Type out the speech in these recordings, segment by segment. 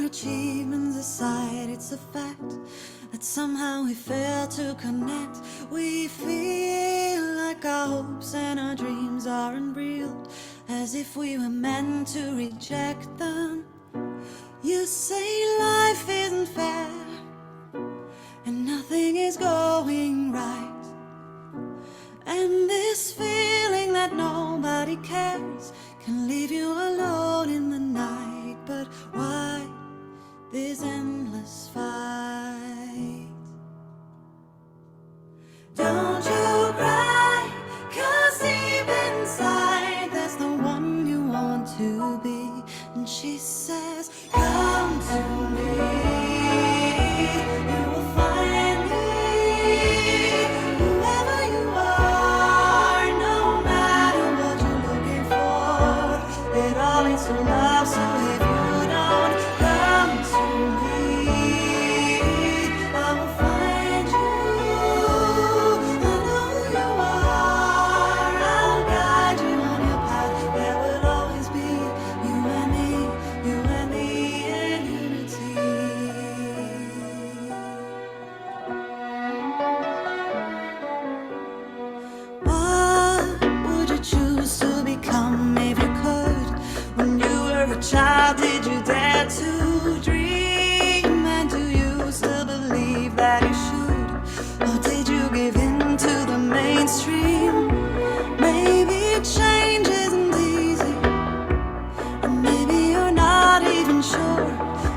Achievements aside, it's a fact that somehow we fail to connect. We feel like our hopes and our dreams aren't real, as if we were meant to reject them. You say life isn't fair and nothing is going right, and this feeling that nobody cares can leave you alone in the night. But why this endless fight? Don't you cry, 'cause deep inside there's the one you want to be. And she says, come to me, you will find me. Whoever you are, no matter what you're looking for, it all leads to love. So if you don't come to me, I will find you. I know who you are, I'll guide you on your path. There will always be you and me in unity. What would you choose to become if you could? When you were a child, did you dare to dream? And do you still believe that you should? Or did you give in to the mainstream? Maybe change isn't easy, and maybe you're not even sure,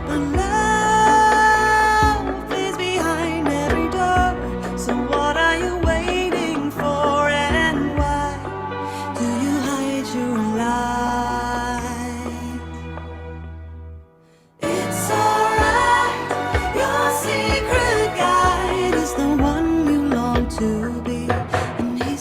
but love is behind every door. So what are you waiting for, and why do you hide your light? It's alright, your secret guide is the one you long to be. And he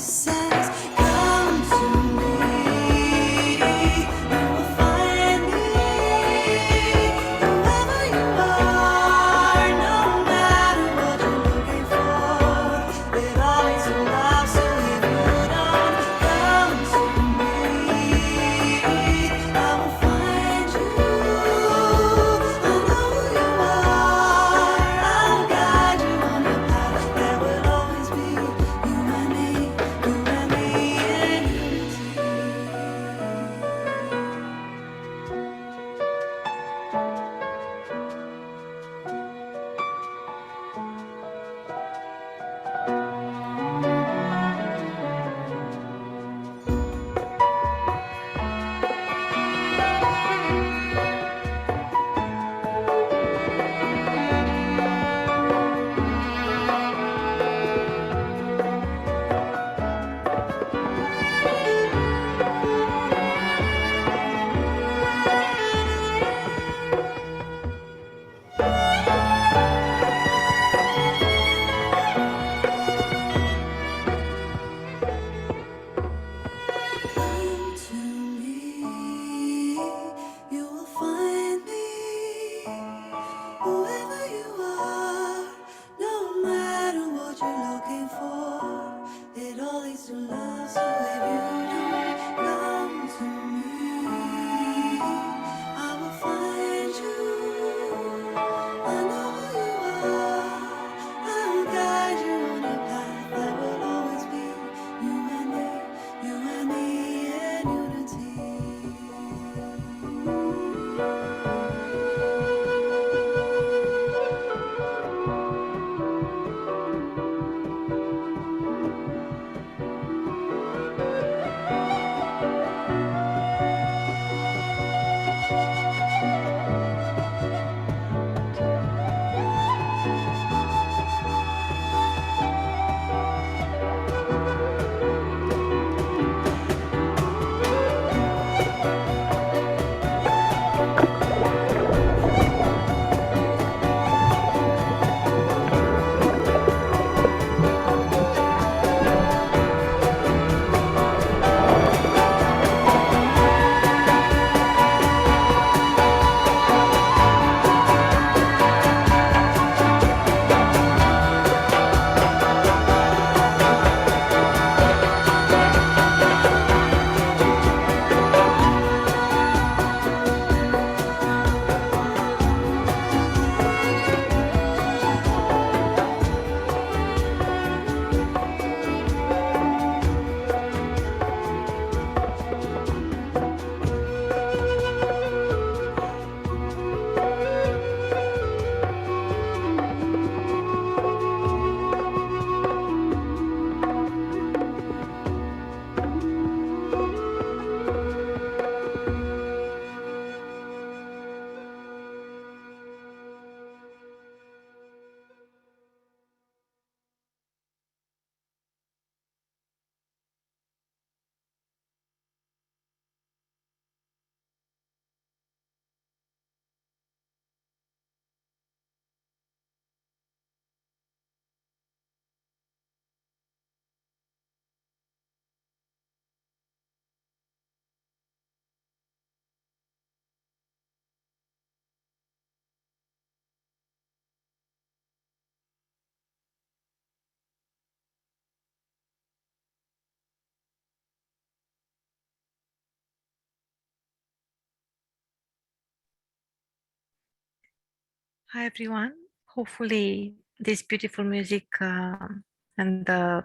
Hi everyone. Hopefully, this beautiful music and the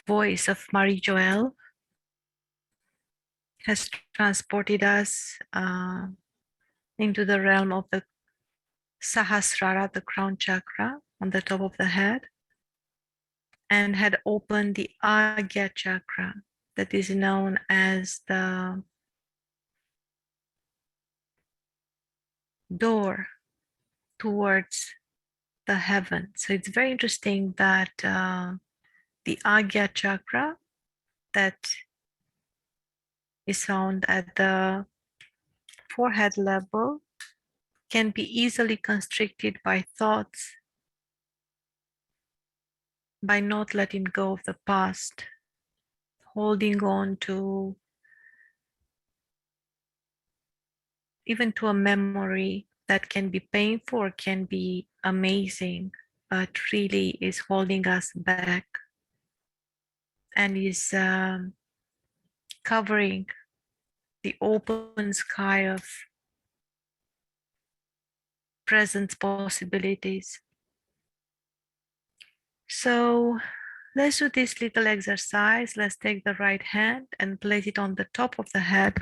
voice of Marie Joelle has transported us into the realm of the Sahasrara, the crown chakra on the top of the head, and had opened the Agya chakra that is known as the door towards the heaven. So it's very interesting that the Agya chakra that is found at the forehead level can be easily constricted by thoughts, by not letting go of the past, holding on to even to a memory that can be painful or can be amazing, but really is holding us back and is covering the open sky of present possibilities. So let's do this little exercise. Let's take the right hand and place it on the top of the head.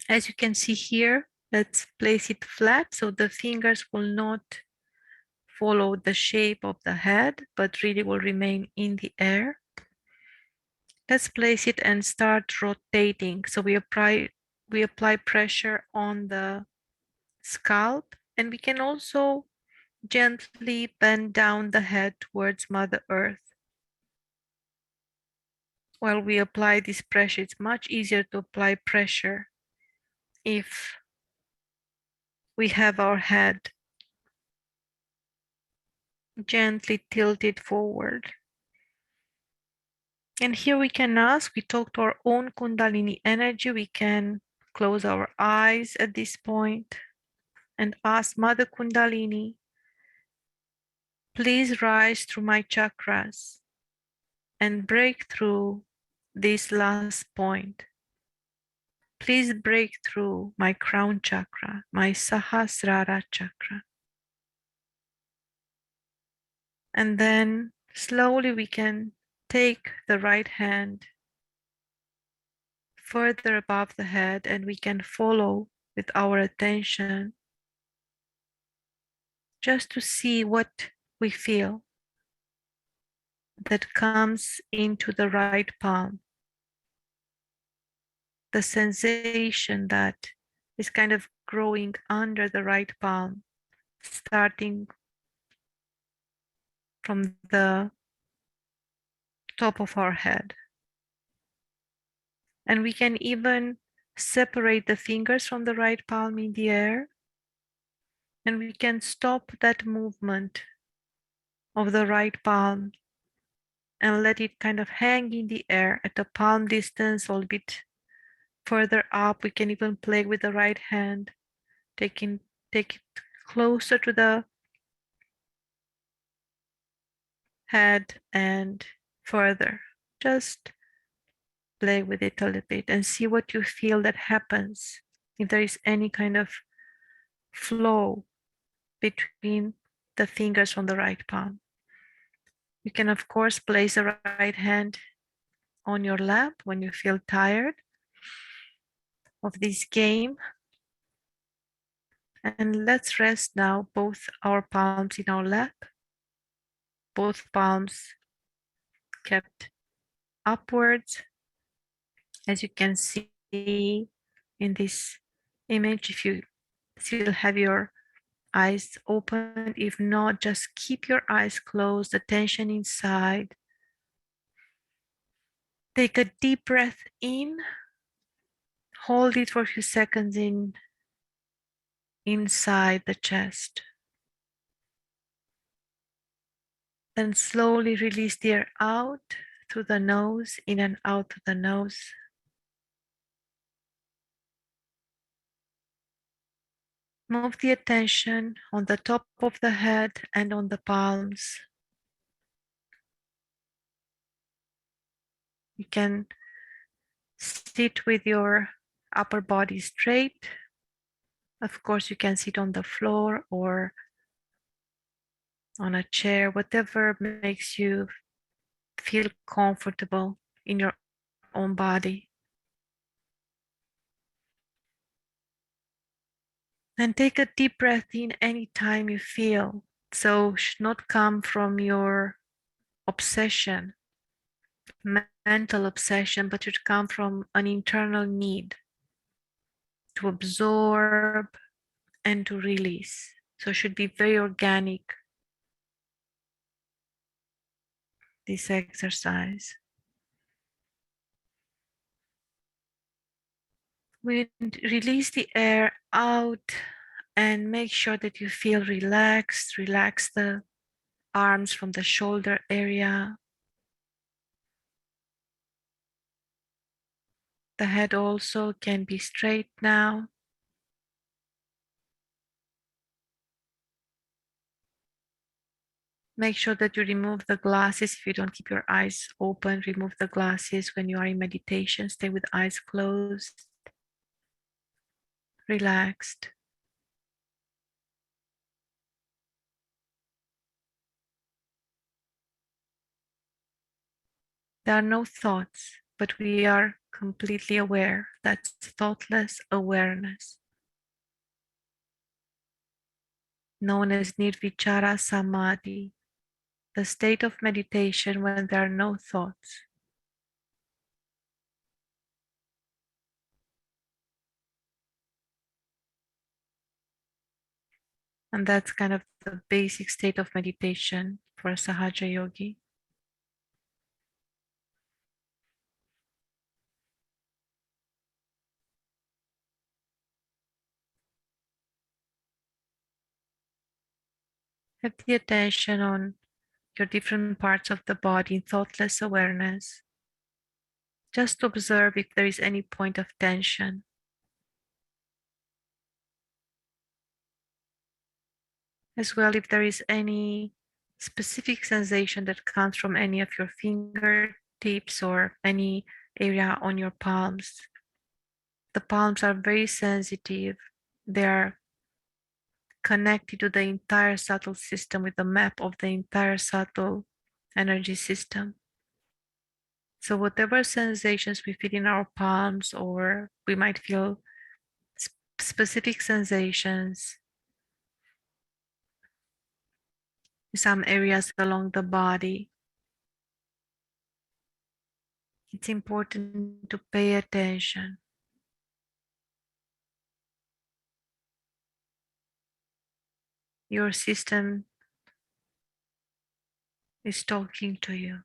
As you can see here, let's place it flat so the fingers will not follow the shape of the head, but really will remain in the air. Let's place it and start rotating. So we apply pressure on the scalp, and we can also gently bend down the head towards Mother Earth. While we apply this pressure, it's much easier to apply pressure if we have our head gently tilted forward. And here we can ask, we talk to our own Kundalini energy. We can close our eyes at this point and ask Mother Kundalini, please rise through my chakras and break through this last point. Please break through my crown chakra, my Sahasrara chakra. And then slowly we can take the right hand further above the head and we can follow with our attention just to see what we feel that comes into the right palm. The sensation that is kind of growing under the right palm, starting from the top of our head. And we can even separate the fingers from the right palm in the air. And we can stop that movement of the right palm and let it kind of hang in the air at a palm distance, or a bit further up. We can even play with the right hand, take it closer to the head and further. Just play with it a little bit and see what you feel that happens. If there is any kind of flow between the fingers on the right palm. You can, of course, place the right hand on your lap when you feel tired of this game. And let's rest now both our palms in our lap, both palms kept upwards. As you can see in this image, if you still have your eyes open, if not, just keep your eyes closed, attention inside. Take a deep breath in, hold it for a few seconds inside the chest. Then slowly release the air out through the nose, in and out through the nose. Move the attention on the top of the head and on the palms. You can sit with your upper body straight Of course, you can sit on the floor or on a chair, whatever makes you feel comfortable in your own body. And take a deep breath in anytime you feel. So should not come from your obsession, mental obsession, but should come from an internal need to absorb and to release. So it should be very organic, this exercise. We release the air out and make sure that you feel relaxed. Relax the arms from the shoulder area. The head also can be straight now. Make sure that you remove the glasses. If you don't keep your eyes open, remove the glasses when you are in meditation. Stay with eyes closed, relaxed. There are no thoughts, but we are completely aware. That's thoughtless awareness, known as Nirvichara Samadhi, the state of meditation when there are no thoughts. And that's kind of the basic state of meditation for a Sahaja yogi. Have the attention on your different parts of the body in thoughtless awareness. Just observe if there is any point of tension. As well, if there is any specific sensation that comes from any of your fingertips or any area on your palms. The palms are very sensitive. They are connected to the entire subtle system with the map of the entire subtle energy system. So whatever sensations we feel in our palms, or we might feel specific sensations in some areas along the body, it's important to pay attention. Your system is talking to you.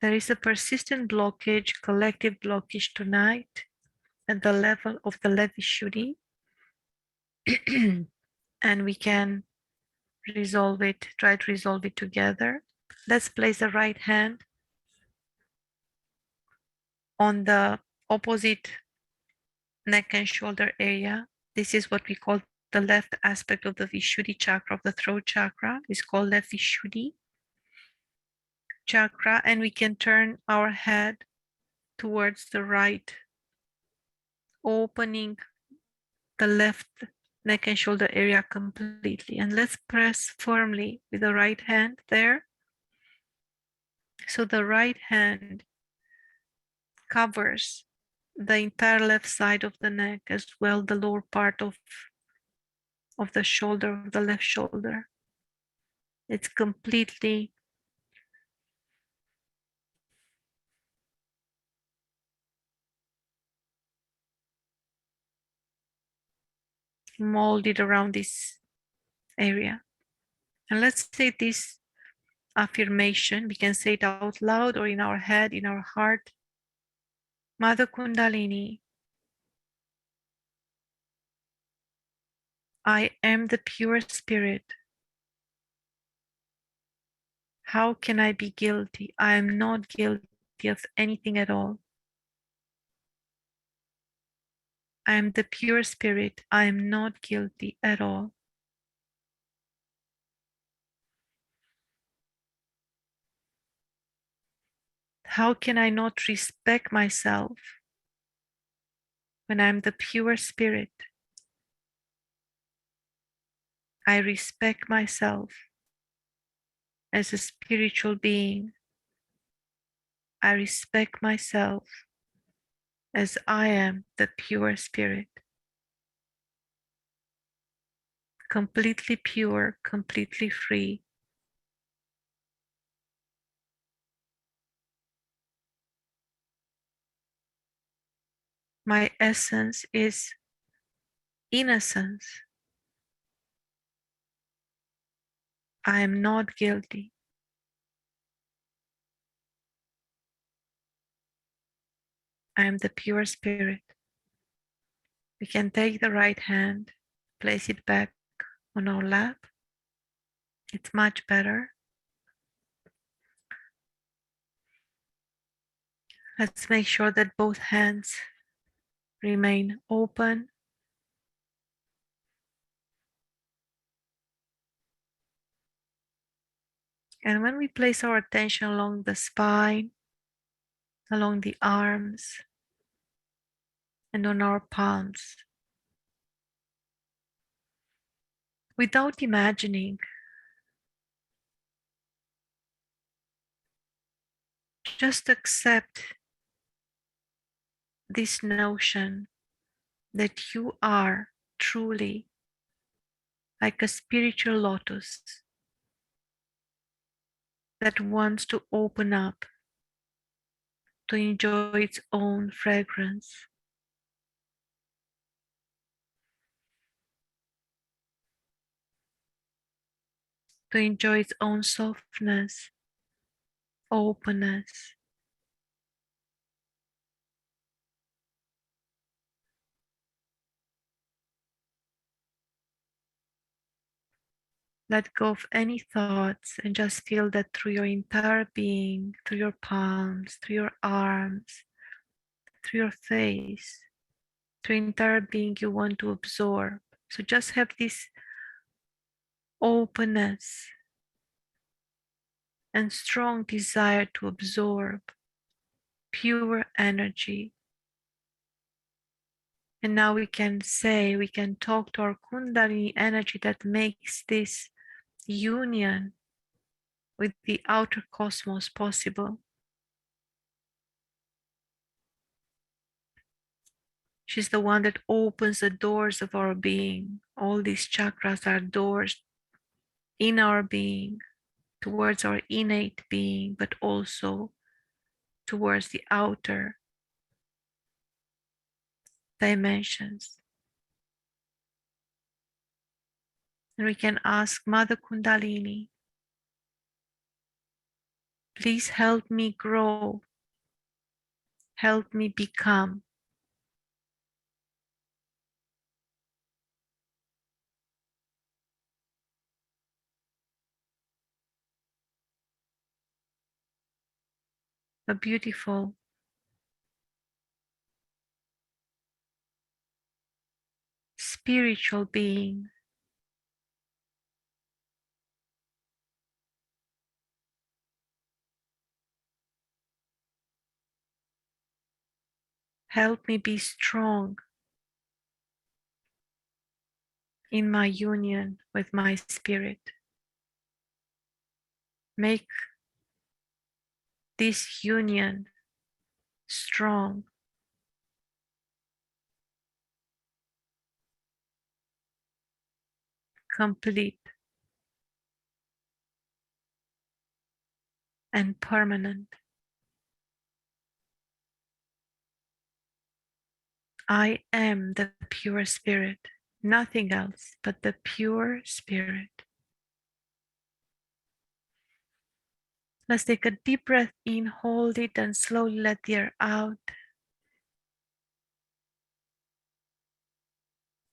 There is a persistent blockage, collective blockage tonight at the level of the Levi-Shuddhi, and we can resolve it, try to resolve it together. Let's place the right hand on the opposite neck and shoulder area. This is what we call the left aspect of the Vishuddhi chakra, of the throat chakra. It's called the Vishuddhi chakra, and we can turn our head towards the right, opening the left neck and shoulder area completely. And let's press firmly with the right hand there. So the right hand covers the entire left side of the neck, as well the lower part of the shoulder, of the left shoulder. It's completely molded around this area. And let's say this affirmation. We can say it out loud or in our head, in our heart. Mother Kundalini, I am the pure spirit. How can I be guilty? I am not guilty of anything at all. I am the pure spirit. I am not guilty at all. How can I not respect myself when I'm the pure spirit? I respect myself as a spiritual being. I respect myself as I am the pure spirit, completely pure, completely free. My essence is innocence. I am not guilty. I am the pure spirit. We can take the right hand, place it back on our lap. It's much better. Let's make sure that both hands remain open. And when we place our attention along the spine, along the arms, and on our palms, without imagining, just accept this notion that you are truly like a spiritual lotus that wants to open up to enjoy its own fragrance, to enjoy its own softness, openness. Let go of any thoughts and just feel that through your entire being, through your palms, through your arms, through your face, through your entire being you want to absorb. So just have this openness and strong desire to absorb pure energy. And now we can say, we can talk to our Kundalini energy that makes this union with the outer cosmos possible. She's the one that opens the doors of our being. All these chakras are doors in our being, towards our innate being, but also towards the outer dimensions. And we can ask Mother Kundalini, please help me grow, help me become a beautiful, spiritual being. Help me be strong in my union with my spirit. Make this union strong, complete, and permanent. I am the pure spirit, nothing else but the pure spirit. Let's take a deep breath in, hold it, and slowly let the air out.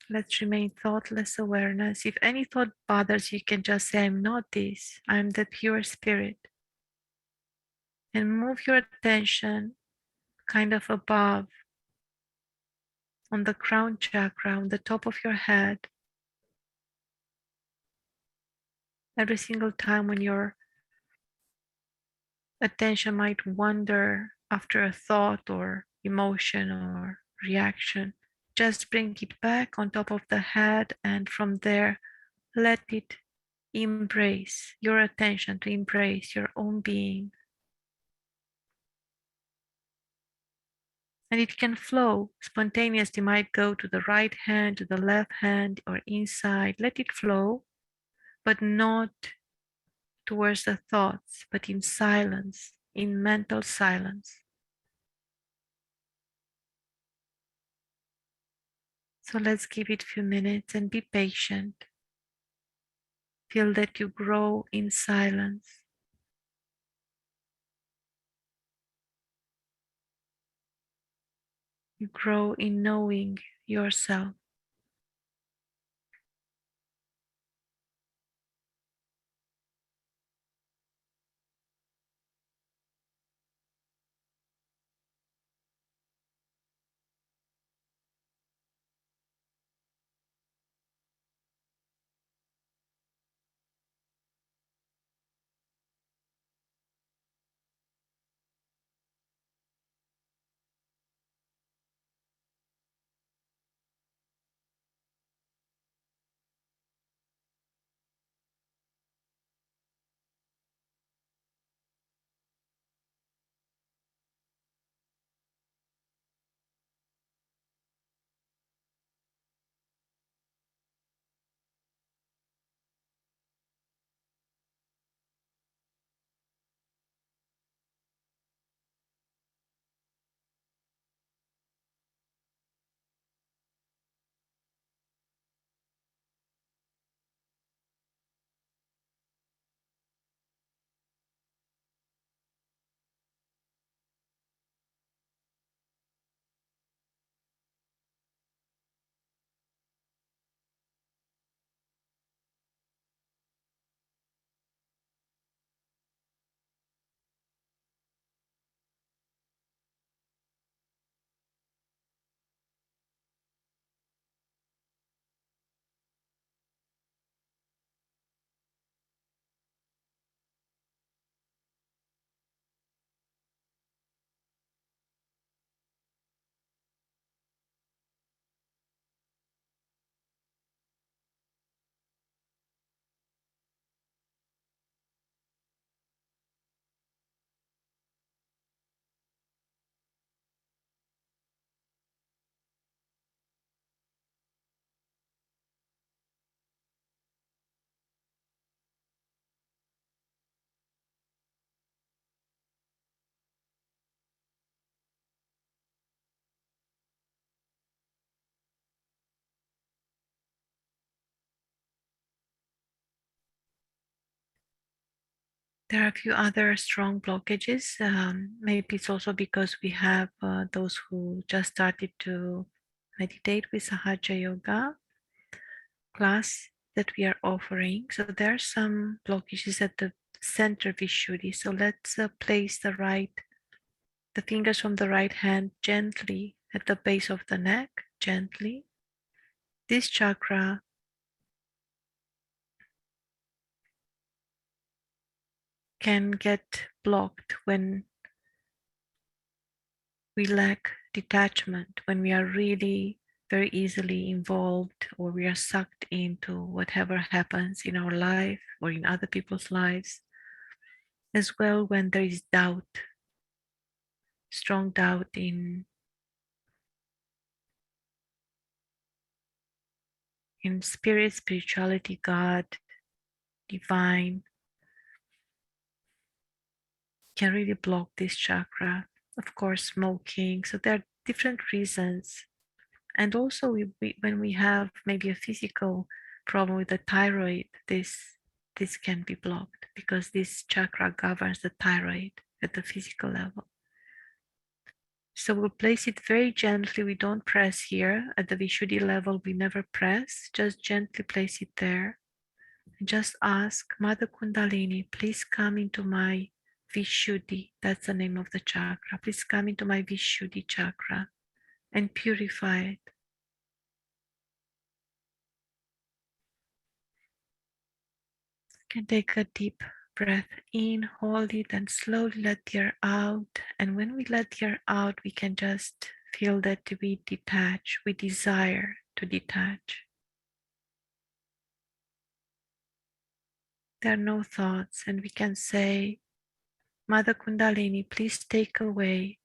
Let's remain thoughtless awareness. If any thought bothers you, can just say, I'm not this, I'm the pure spirit. And move your attention kind of above on the crown chakra, on the top of your head. Every single time when your attention might wander after a thought or emotion or reaction. Just bring it back on top of the head, and from there, let it embrace your attention, to embrace your own being. And it can flow spontaneously, might go to the right hand, to the left hand, or inside. Let it flow, but not towards the thoughts, but in silence, in mental silence. So let's give it a few minutes and be patient. Feel that you grow in silence. You grow in knowing yourself. There are a few other strong blockages. Maybe it's also because we have those who just started to meditate with Sahaja Yoga class that we are offering. So there are some blockages at the center Vishuddhi. So let's place the fingers from the right hand gently at the base of the neck, gently. This chakra can get blocked when we lack detachment, when we are really very easily involved or we are sucked into whatever happens in our life or in other people's lives, as well when there is doubt, strong doubt in spirit, spirituality, God, divine, can really block this chakra. Of course, smoking. So there are different reasons. And also, when we have maybe a physical problem with the thyroid, this can be blocked because this chakra governs the thyroid at the physical level. So we'll place it very gently. We don't press here. At the Vishuddhi level, we never press. Just gently place it there. And just ask, Mother Kundalini, please come into my Vishuddhi. That's the name of the chakra. Please come into my Vishuddhi chakra and purify it. You can take a deep Breath in, hold it, and slowly let the air out. And when we let the air out, we can just feel that we detach, we desire to detach. There are no thoughts, and we can say, Mother Kundalini, please take away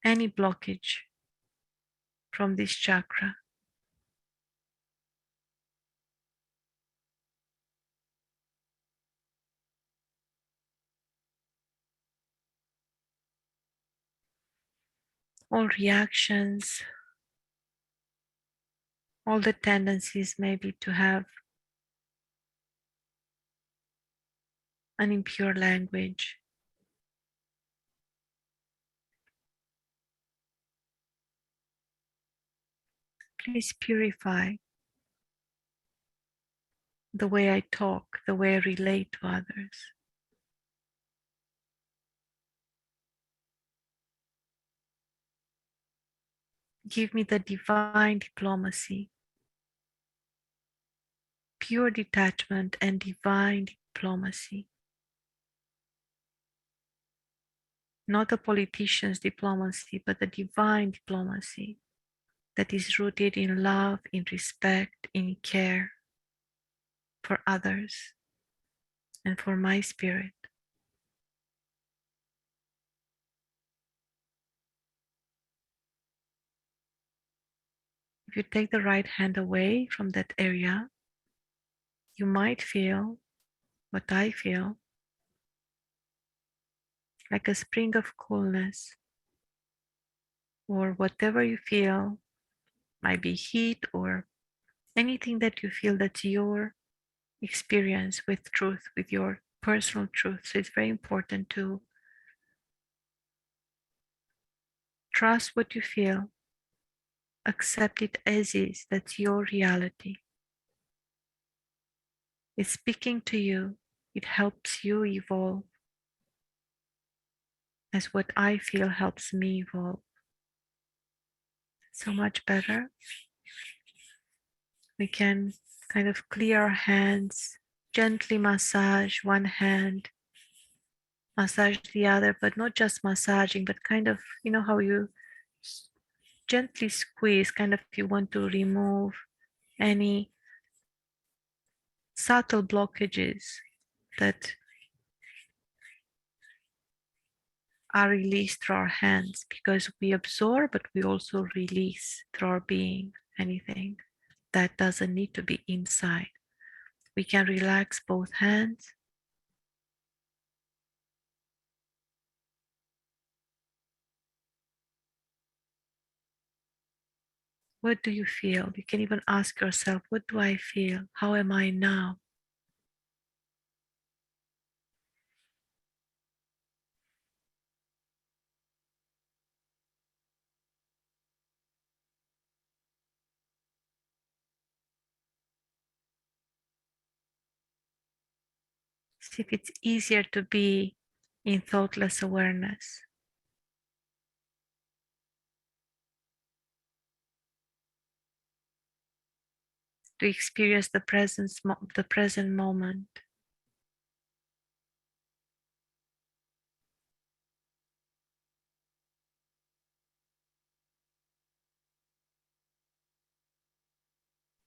any blockage from this chakra. All reactions, all the tendencies maybe to have an impure language. Please purify the way I talk, the way I relate to others. Give me the divine diplomacy, pure detachment and divine diplomacy. Not a politician's diplomacy, but the divine diplomacy that is rooted in love, in respect, in care for others and for my spirit. If you take the right hand away from that area, you might feel what I feel, like a spring of coolness, or whatever you feel, might be heat or anything that you feel that's your experience with truth, with your personal truth. So it's very important to trust what you feel, accept it as is, that's your reality. It's speaking to you, it helps you evolve, as what I feel helps me evolve. So much better. We can kind of clear our hands, gently massage one hand, massage the other, but not just massaging, but kind of, you know, how you gently squeeze, kind of if you want to remove any subtle blockages that are released through our hands, because we absorb, but we also release through our being anything that doesn't need to be inside. We can relax both hands. What do you feel? You can even ask yourself, what do I feel? How am I now? See if it's easier to be in thoughtless awareness. To experience the present moment.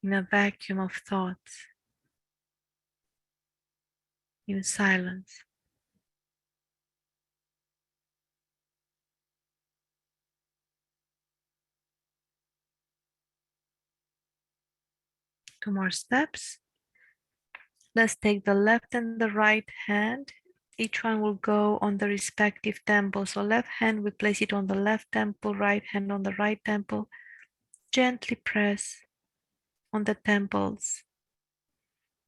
In a vacuum of thoughts, in silence. Two more steps. Let's take the left and the right hand. Each one will go on the respective temple. So left hand, we place it on the left temple, right hand on the right temple. Gently press on the temples,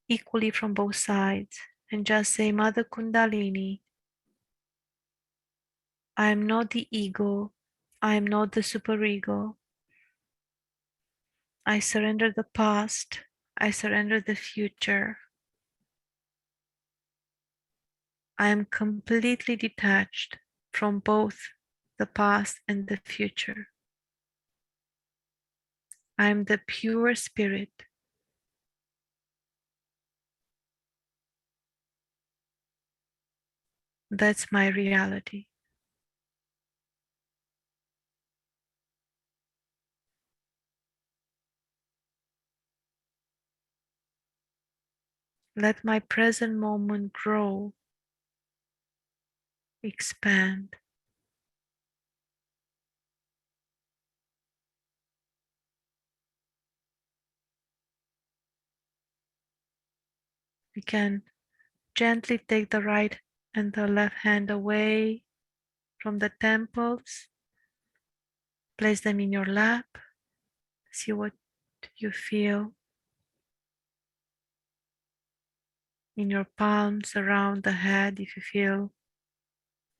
equally from both sides. And just say, Mother Kundalini, I am not the ego. I am not the superego. I surrender the past. I surrender the future. I am completely detached from both the past and the future. I am the pure spirit That's my reality. Let my present moment grow, expand. We can gently take the right and the left hand away from the temples. Place them in your lap. See what you feel in your palms around the head if you feel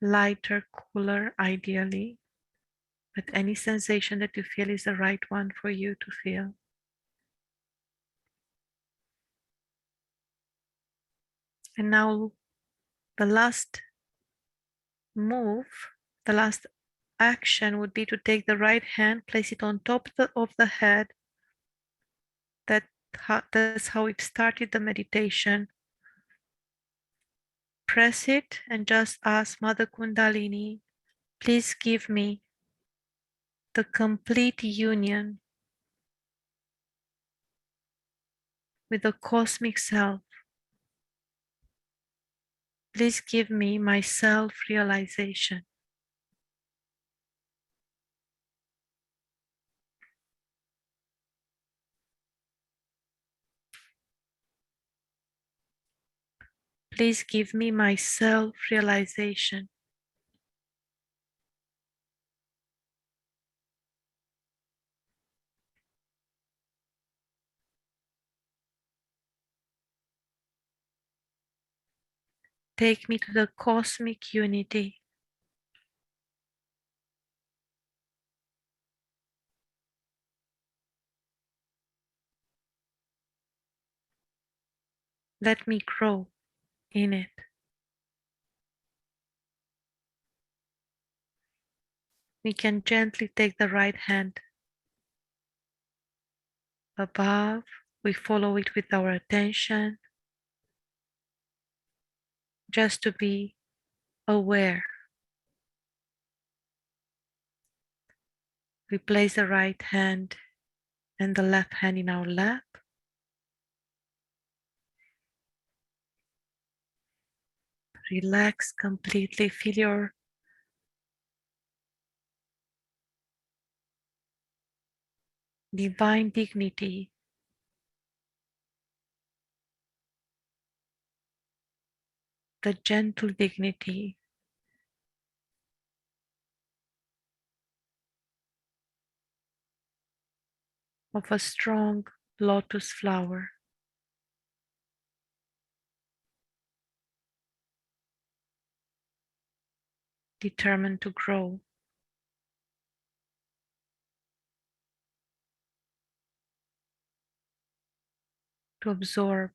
lighter, cooler, ideally. But any sensation that you feel is the right one for you to feel. And now the last move, the last action would be to take the right hand, place it on top of the head. That's how it started the meditation. Press it and just ask Mother Kundalini, please give me the complete union with the cosmic self. Please give me my self-realization. Please give me my self-realization. Take me to the cosmic unity. Let me grow in it. We can gently take the right hand above. We follow it with our attention just to be aware. We place the right hand and the left hand in our lap. Relax completely. Feel your divine dignity. The gentle dignity of a strong lotus flower, determined to grow, to absorb,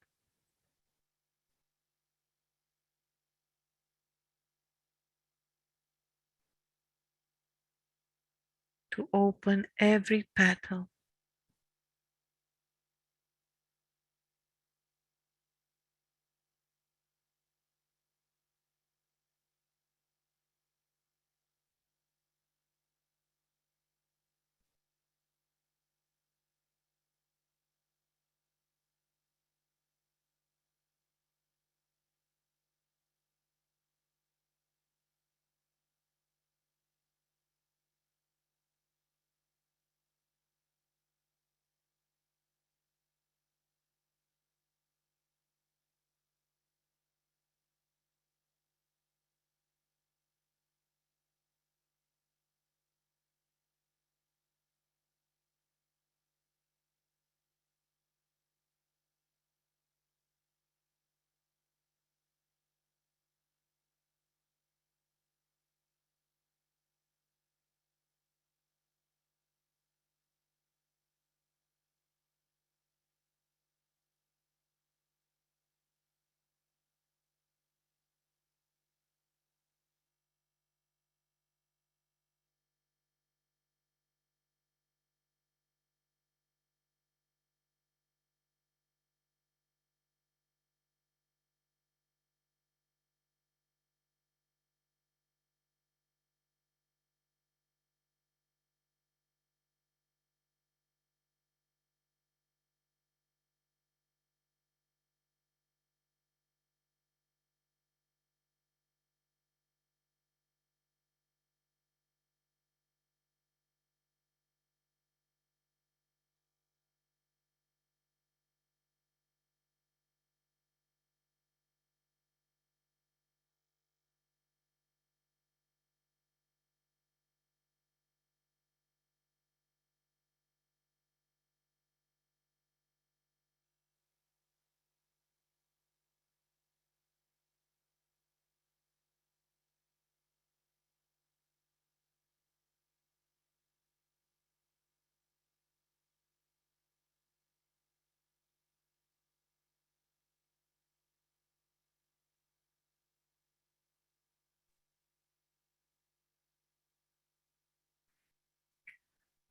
to open every petal.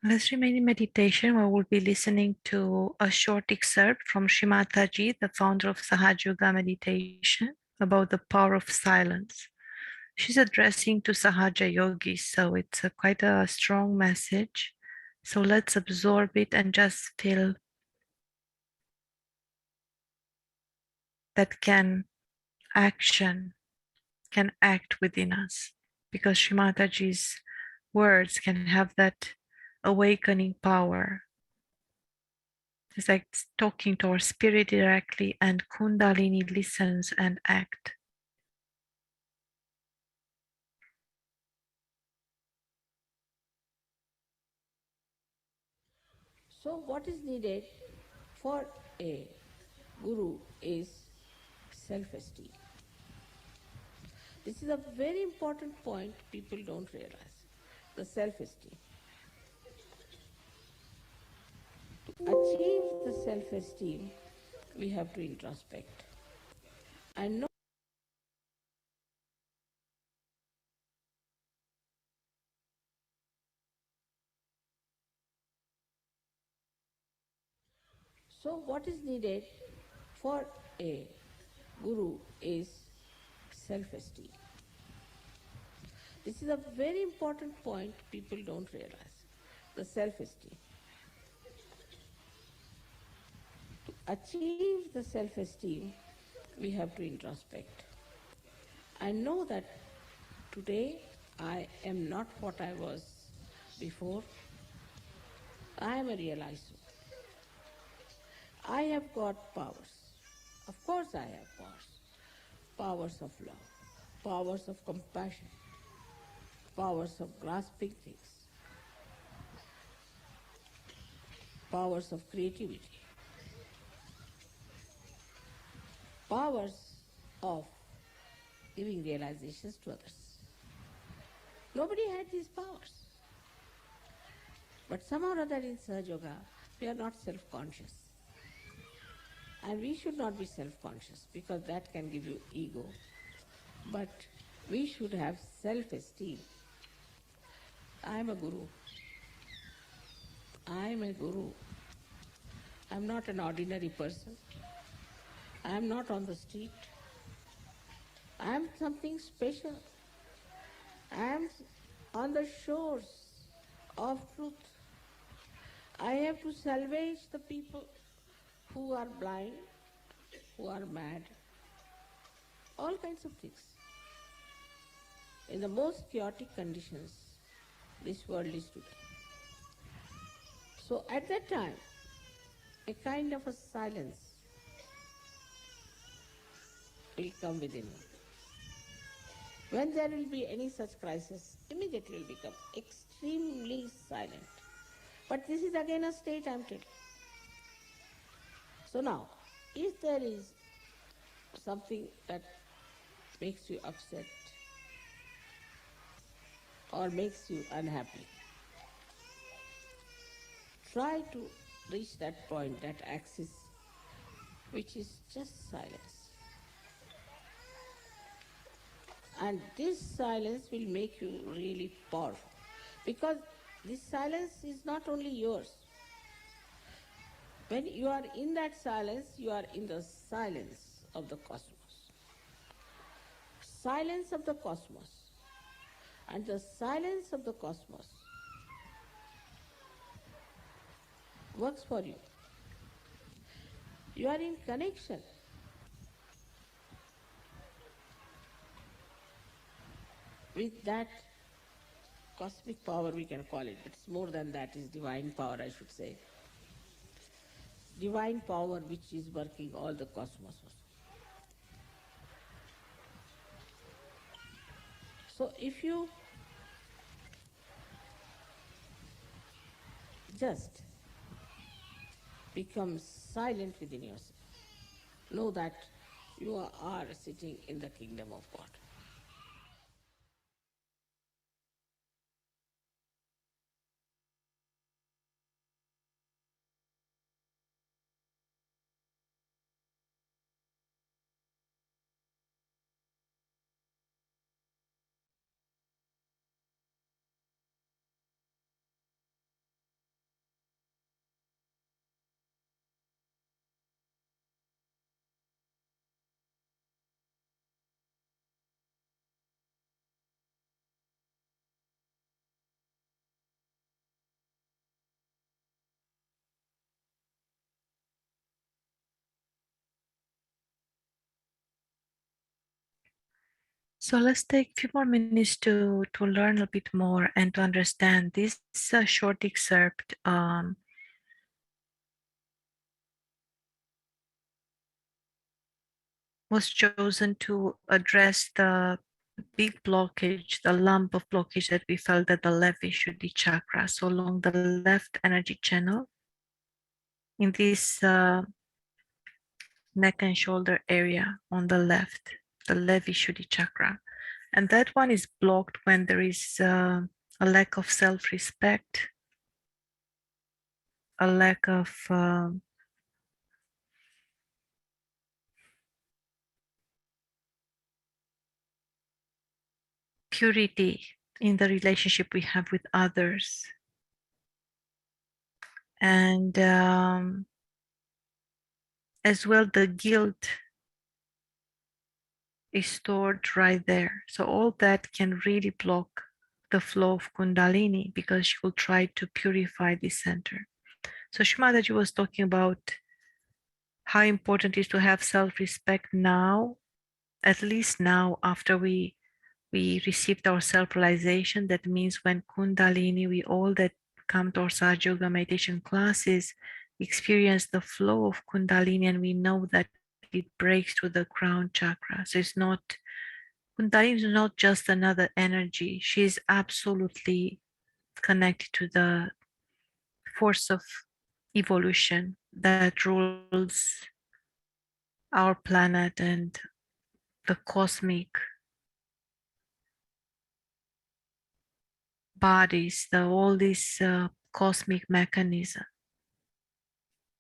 Let's remain in meditation where we'll be listening to a short excerpt from Srimataji, the founder of Sahaj Yoga meditation, about the power of silence. She's addressing to Sahaja yogis, so it's quite a strong message. So let's absorb it and just feel that can act within us, because Srimataji's words can have that awakening power. It's like talking to our spirit directly, and Kundalini listens and act. So, what is needed for a guru is self esteem. This is a very important point people don't realize, the self esteem. To achieve the self esteem, we have to introspect and know. So, what is needed for a guru is self esteem. This is a very important point people don't realize, the self esteem. To achieve the self esteem, we have to introspect and know that today I am not what I was before. I am a realized soul. I have got powers. Of course I have powers. Powers of love, powers of compassion, powers of grasping things, powers of creativity, powers of giving realizations to others. Nobody had these powers. But somehow or other in Sahaja Yoga, we are not self-conscious. And we should not be self-conscious because that can give you ego. But we should have self-esteem. I am a guru. I am a guru. I am not an ordinary person. I am not on the street. I am something special. I am on the shores of truth. I have to salvage the people who are blind, who are mad, all kinds of things. In the most chaotic conditions this world is today. So at that time, a kind of a silence will come within you. When there will be any such crisis, immediately will become extremely silent. But this is again a state I am telling. So now, if there is something that makes you upset or makes you unhappy, try to reach that point, that axis, which is just silence. And this silence will make you really powerful. Because this silence is not only yours. When you are in that silence, you are in the silence of the cosmos. Silence of the cosmos. And the silence of the cosmos works for you. You are in connection with that cosmic power, we can call it. It's more than that, it's divine power, I should say. Divine power which is working all the cosmos. So if you just become silent within yourself, know that you are sitting in the kingdom of God. So let's take a few more minutes to learn a bit more and to understand this short excerpt was chosen to address the big blockage, the lump of blockage that we felt at the left Vishuddhi chakra. So along the left energy channel in this neck and shoulder area on the left Vishuddhi chakra. And that one is blocked when there is a lack of self-respect, a lack of purity in the relationship we have with others. And as well, the guilt is stored right there. So all that can really block the flow of Kundalini because she will try to purify this center. So Shimadaji was talking about how important it is to have self-respect now, at least now after we received our self-realization. That means when Kundalini, we all that come to our Sahaja Yoga meditation classes experience the flow of Kundalini, and we know that it breaks through the crown chakra. So it's not, Kundalini is not just another energy. She is absolutely connected to the force of evolution that rules our planet and the cosmic bodies, all these cosmic mechanism.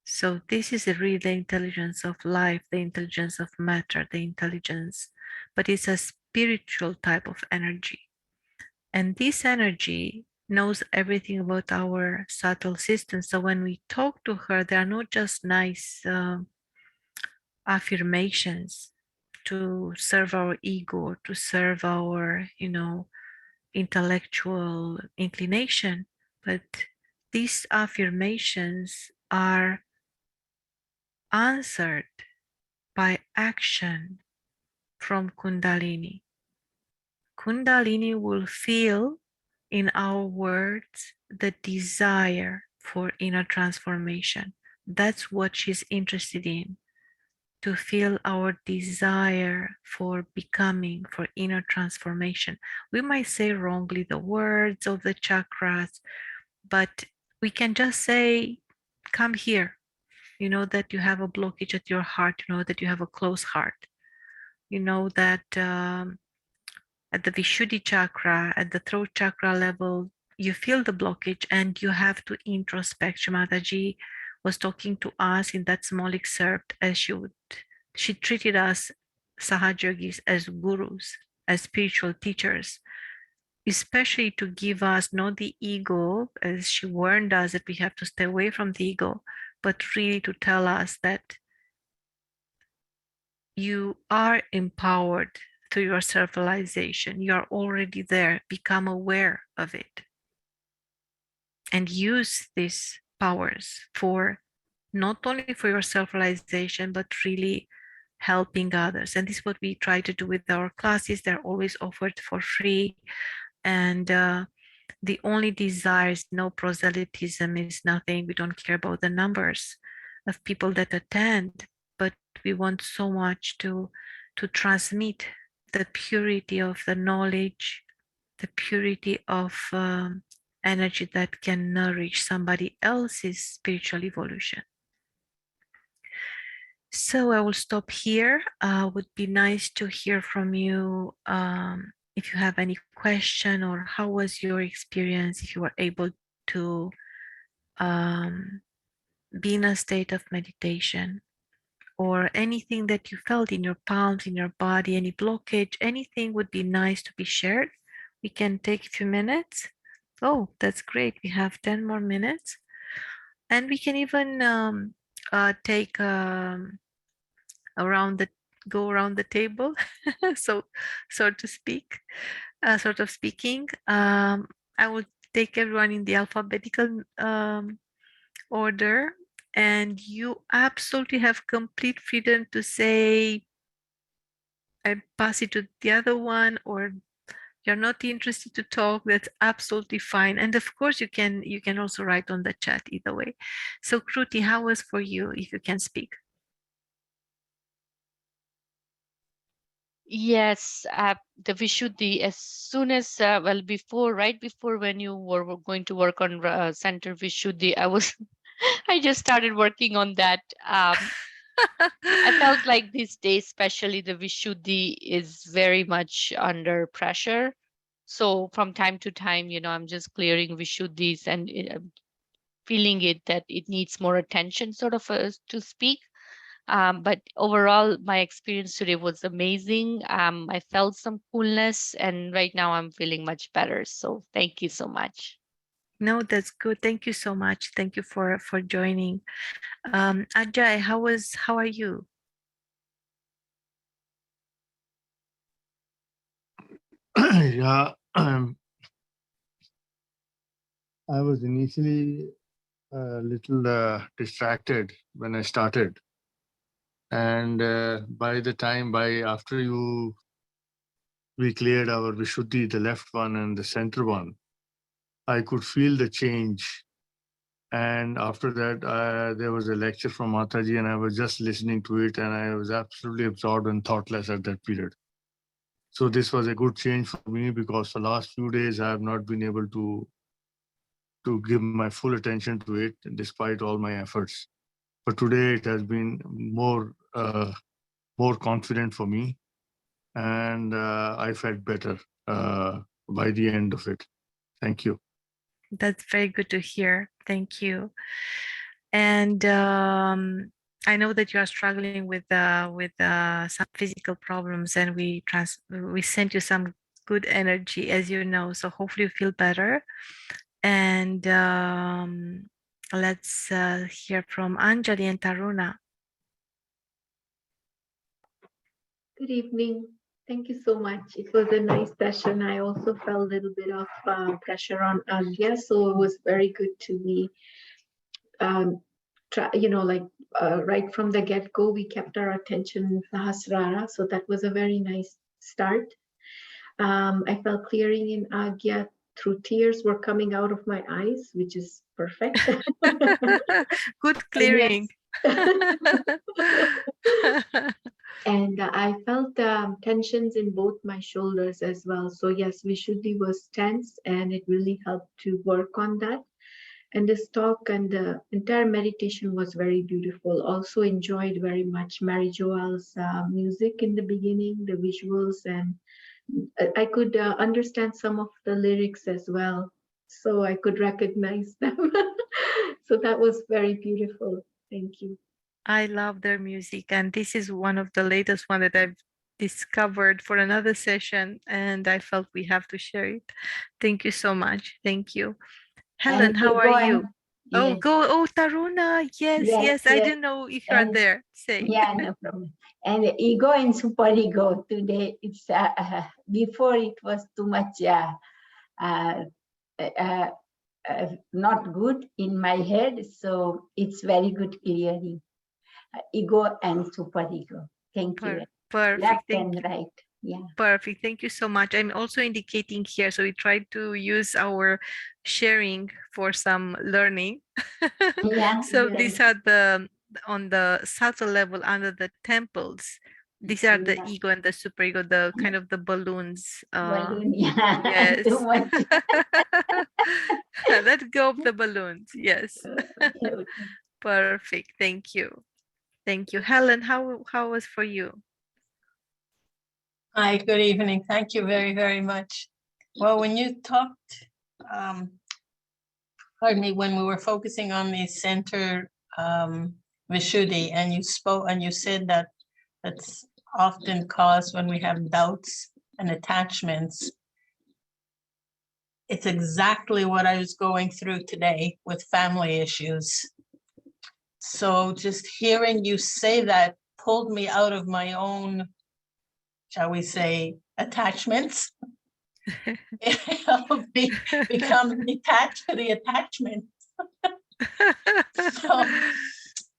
So this is really the intelligence of life, the intelligence of matter, the intelligence, but it's a spiritual type of energy. And this energy knows everything about our subtle system. So when we talk to her, they are not just nice affirmations to serve our ego, to serve our, intellectual inclination, but these affirmations are answered by action from Kundalini. Kundalini will feel in our words the desire for inner transformation. That's what she's interested in, to feel our desire for becoming, for inner transformation. We might say wrongly the words of the chakras, but we can just say, come here. You know that you have a blockage at your heart, you know that you have a closed heart. You know that at the Vishuddhi chakra, at the throat chakra level, you feel the blockage and you have to introspect. Shimadaji was talking to us in that small excerpt as she treated us Sahajogis as gurus, as spiritual teachers, especially to give us not the ego, as she warned us that we have to stay away from the ego, but really to tell us that you are empowered through your self-realization. You are already there. Become aware of it and use these powers for not only for your self-realization, but really helping others. And this is what we try to do with our classes. They're always offered for free. And the only desire is no proselytism, is nothing. We don't care about the numbers of people that attend, but we want so much to transmit the purity of the knowledge, the purity of energy that can nourish somebody else's spiritual evolution. So I will stop here. Would be nice to hear from you if you have any question, or how was your experience, if you were able to be in a state of meditation, or anything that you felt in your palms, in your body, any blockage, anything would be nice to be shared. We can take a few minutes. Oh, that's great. We have 10 more minutes. And we can even take around the go around the table, so to speak, sort of speaking. I will take everyone in the alphabetical order, and you absolutely have complete freedom to say I pass it to the other one, or you're not interested to talk, that's absolutely fine. And of course you can also write on the chat either way. So Kruti, how was for you, if you can speak? Yes, the Vishuddhi, as soon as, right before when you were going to work on Center Vishuddhi, I just started working on that. I felt like these days, especially the Vishuddhi is very much under pressure. So from time to time, I'm just clearing Vishuddhis and feeling it that it needs more attention sort of to speak. But overall, my experience today was amazing. I felt some coolness, and right now I'm feeling much better. So thank you so much. No, that's good. Thank you so much. Thank you for joining. Ajay, how are you? Yeah, I was initially a little distracted when I started, and after we cleared our Vishuddhi, the left one and the center one, I could feel the change. And after that, there was a lecture from Mataji, and I was just listening to it, and I was absolutely absorbed and thoughtless at that period. So this was a good change for me, because the last few days I have not been able to give my full attention to it, despite all my efforts. But today it has been more confident for me, and I felt better by the end of it. Thank you. That's very good to hear. Thank you. And I know that you are struggling with some physical problems, and we sent you some good energy, as you know. So hopefully you feel better. And let's hear from Anjali and Taruna. Good evening. Thank you so much. It was a nice session. I also felt a little bit of pressure on Agya, so it was very good to be, right from the get-go, we kept our attention in Sahasrara, so that was a very nice start. I felt clearing in Agya through tears were coming out of my eyes, which is perfect. Good clearing. And I felt tensions in both my shoulders as well. So yes, Vishuddhi was tense, and it really helped to work on that. And this talk and the entire meditation was very beautiful. Also enjoyed very much Mary Joel's music in the beginning, the visuals, and I could understand some of the lyrics as well. So I could recognize them. So that was very beautiful. Thank you. I love their music, and this is one of the latest one that I've discovered for another session, and I felt we have to share it. Thank you so much. Thank you. Helen, And how are you? Yes. Oh, go, Taruna. Yes. I didn't know if you're And there. Say. yeah, no problem. And ego and super ego today, it's before it was too much not good in my head, so it's very good clearing ego and super ego. Thank you. Perfect. Left Thank and you. right. Yeah. Perfect. Thank you so much. I'm also indicating here, so we tried to use our sharing for some learning. Yeah. So right. these are on the subtle level under the temples. These are the ego and the superego, the kind of the balloons. Balloon, yeah. Yes. Too much. Let go of the balloons. Yes. Perfect. Thank you. Thank you. Helen, how was for you? Hi, good evening. Thank you very, very much. Well, when you talked, when we were focusing on the center Vishuddhi, and you said that that's often caused when we have doubts and attachments. It's exactly what I was going through today with family issues. So just hearing you say that pulled me out of my own, shall we say, attachments. Become detached to the attachment. So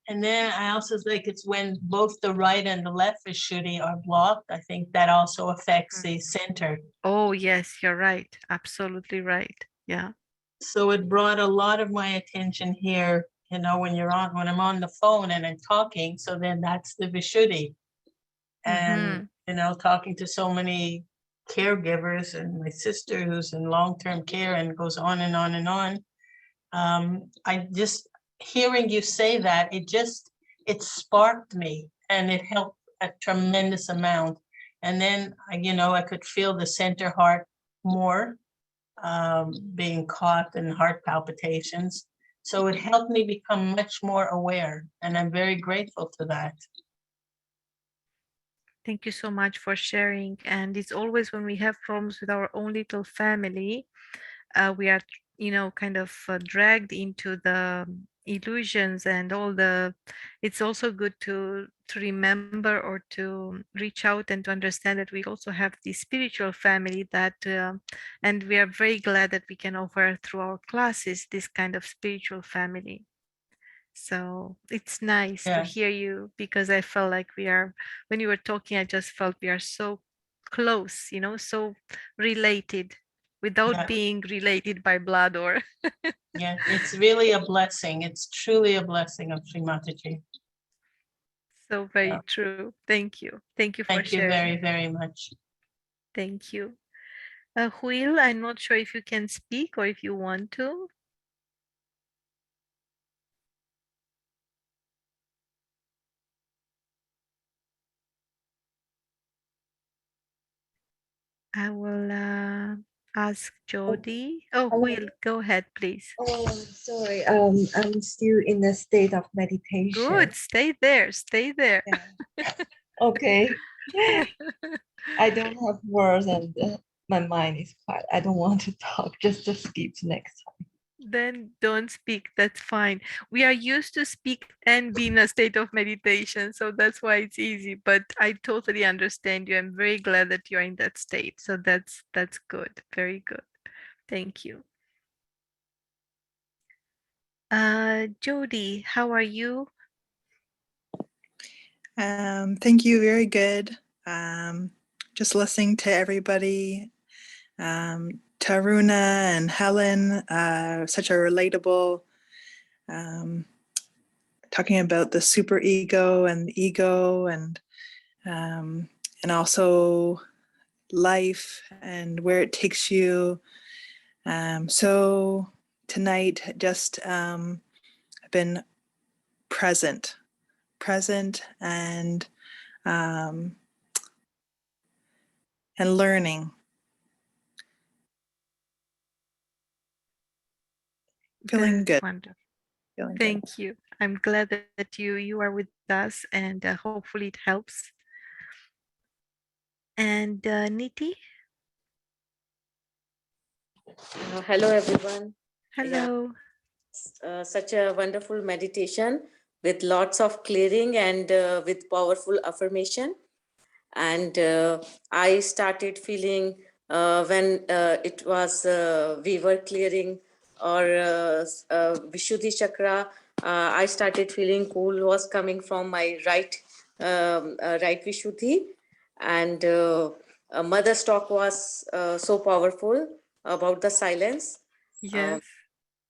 And then I also think it's when both the right and the left Vishuddhi are blocked. I think that also affects the center. Oh, yes, you're right. Absolutely right. Yeah. So it brought a lot of my attention here, you know, when I'm on the phone and I'm talking. So then that's the Vishuddhi. And, you know, talking to so many caregivers and my sister who's in long-term care and goes on and on and on. I just, hearing you say that, it sparked me and it helped a tremendous amount. And then, you know, I could feel the center heart more, being caught in heart palpitations. So it helped me become much more aware, and I'm very grateful for that. Thank you so much for sharing. And it's always when we have problems with our own little family, we are, you know, kind of dragged into the illusions and all the. It's also good to remember or to reach out and to understand that we also have the spiritual family that, and we are very glad that we can offer through our classes this kind of spiritual family. So it's nice to Yeah. hear you, because I felt like we are, when you were talking, I just felt we are so close, you know, so related without Yeah. being related by blood or. Yeah, it's really a blessing. It's truly a blessing of Sri Mataji. So very Yeah. true. Thank you. Thank you for Thank you sharing. very, very much. Thank you. Huil, I'm not sure if you can speak or if you want to. I will ask Jody. Oh, Hello. Huil, go ahead, please. Oh, sorry. I'm still in a state of meditation. Good. Stay there. Stay there. Yeah. Okay. I don't have words and my mind is quiet. I don't want to talk. Just to skip next time. Then don't speak. That's fine. We are used to speak and be in a state of meditation, so that's why it's easy. But I totally understand you. I'm very glad that you're in that state. So that's good. Very good. Thank you. Jody, how are you? Thank you. Very good. Just listening to everybody. Taruna and Helen, such a relatable, talking about the super ego and the ego and also life and where it takes you. So tonight, just I've been present and learning. Feeling That's good. wonderful. Feeling Thank good. you. I'm glad that you are with us, and hopefully it helps. And Niti? Hello, everyone. Hello. Yeah, such a wonderful meditation with lots of clearing and with powerful affirmation. And I started feeling when it was we were clearing our Vishuddhi chakra, I started feeling cool was coming from my right right Vishuddhi, and mother's talk was so powerful about the silence. Yes.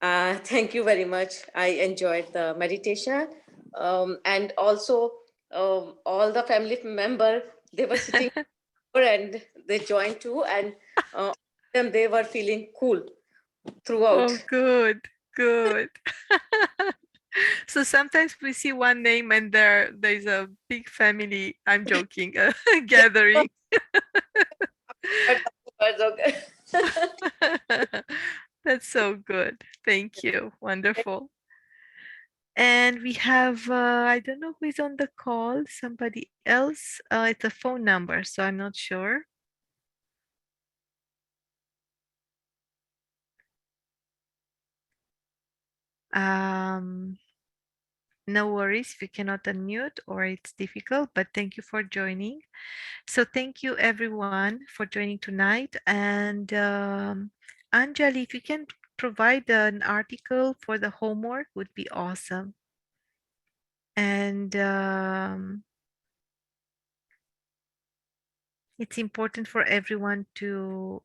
Thank you very much. I enjoyed the meditation, and also all the family member, they were sitting and they joined too, and them they were feeling cool throughout. Oh, good, good. So sometimes we see one name and there's a big family, I'm joking, gathering. Okay. That's so good. Thank you. Wonderful. And we have, I don't know who is on the call, somebody else. It's a phone number, so I'm not sure. No worries if you cannot unmute or it's difficult, but thank you for joining. So thank you everyone for joining tonight. And Anjali, if you can provide an article for the homework would be awesome. And it's important for everyone to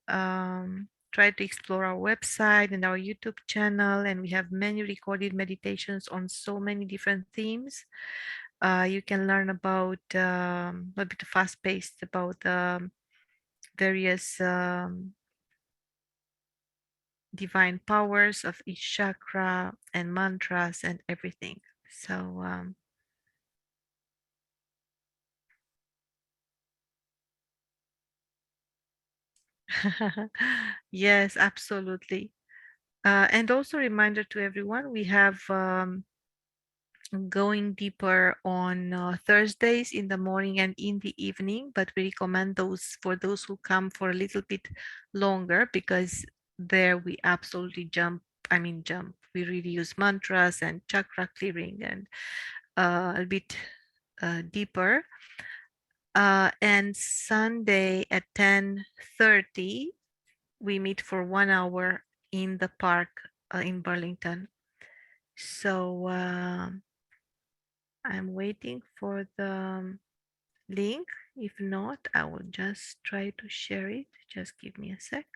try to explore our website and our YouTube channel. And we have many recorded meditations on so many different themes. You can learn about a bit fast-paced about various divine powers of each chakra and mantras and everything. So yes, absolutely. And also reminder to everyone, we have going deeper on Thursdays in the morning and in the evening, but we recommend those for those who come for a little bit longer, because there we absolutely jump. We really use mantras and chakra clearing and a bit deeper. And Sunday at 10:30, we meet for 1 hour in the park in Burlington. So I'm waiting for the link. If not, I will just try to share it. Just give me a sec.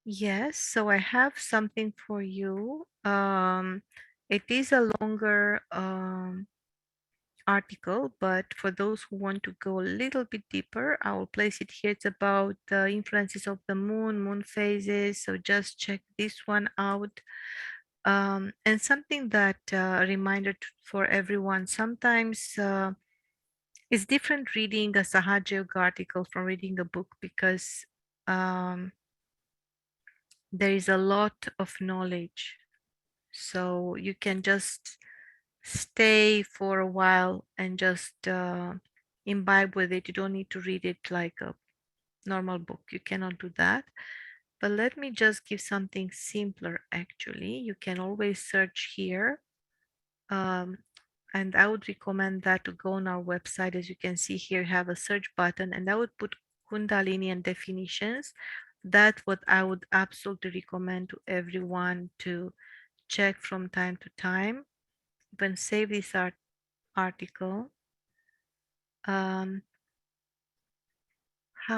Yes, so I have something for you. It is a longer article, but for those who want to go a little bit deeper, I will place it here. It's about the influences of the moon, moon phases. So just check this one out. And something that a reminder for everyone, sometimes it's different reading a Sahaja Yoga article from reading a book, because there is a lot of knowledge. So you can just stay for a while and just imbibe with it. You don't need to read it like a normal book. You cannot do that. But let me just give something simpler actually. You can always search here. And I would recommend that to go on our website. As you can see here, have a search button, and I would put Kundalini and definitions. That's what I would absolutely recommend to everyone to check from time to time. You can save this article. How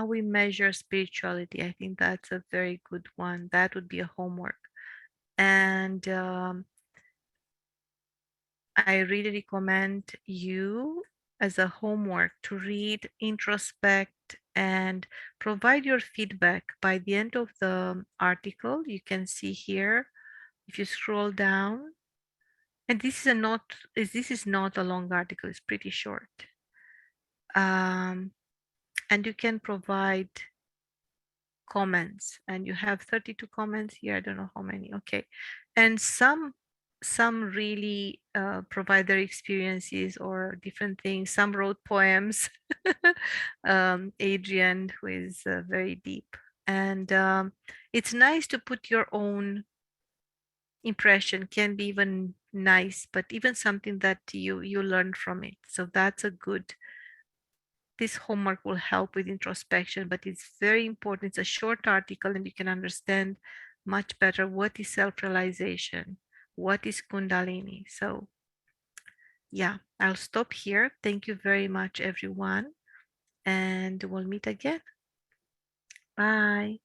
we measure spirituality. I think that's a very good one. That would be a homework. And I really recommend you as a homework to read, introspect, and provide your feedback. By the end of the article, you can see here, if you scroll down, and this is not a long article, it's pretty short. And you can provide comments, and you have 32 comments here. I don't know how many. Okay. And some really provide their experiences or different things. Some wrote poems. Adrian, who is very deep. And it's nice to put your own impression, can be even nice, but even something that you learn from it. So that's a good, this homework will help with introspection, but it's very important. It's a short article and you can understand much better what is self-realization, what is Kundalini. So yeah, I'll stop here. Thank you very much, everyone. And we'll meet again. Bye.